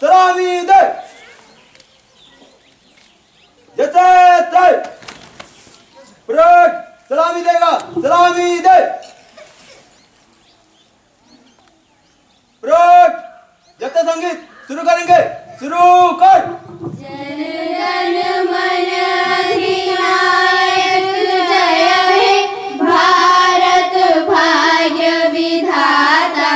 सलामी दे. जैसे थे परेड सलामी देगा. सलामी दे. परेड जैसे संगीत शुरू करेंगे. शुरू कर. जनगण मन अधिनायक जय हे भारत भाग्य विधाता.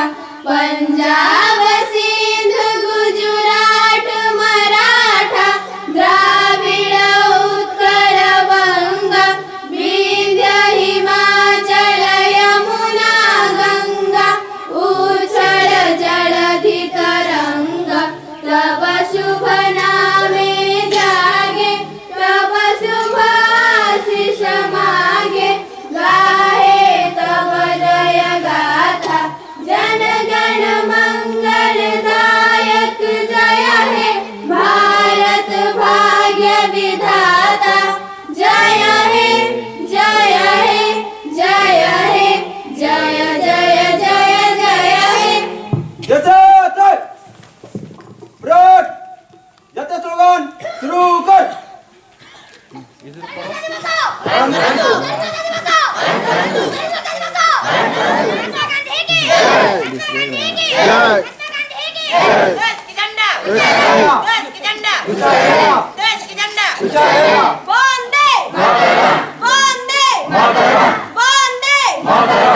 पंजाब सिंध गुजरात मराठा द्राविड उत्कल बंगा विंध्य हिमाचल यमुना गंगा उच्छल जलधि तरंगा. तब शुभ नामे जागे तब शुभ आशीष मागे. गाहे तब जय गाथा जनगण मंगलदायक जय हे भारत भाग्य विधाता. जय हे जय हे जय हे जय जय जय जय हे. जैसे थे परेड जैसे स्लोगन शुरू कर. वंदे वंदे वंदे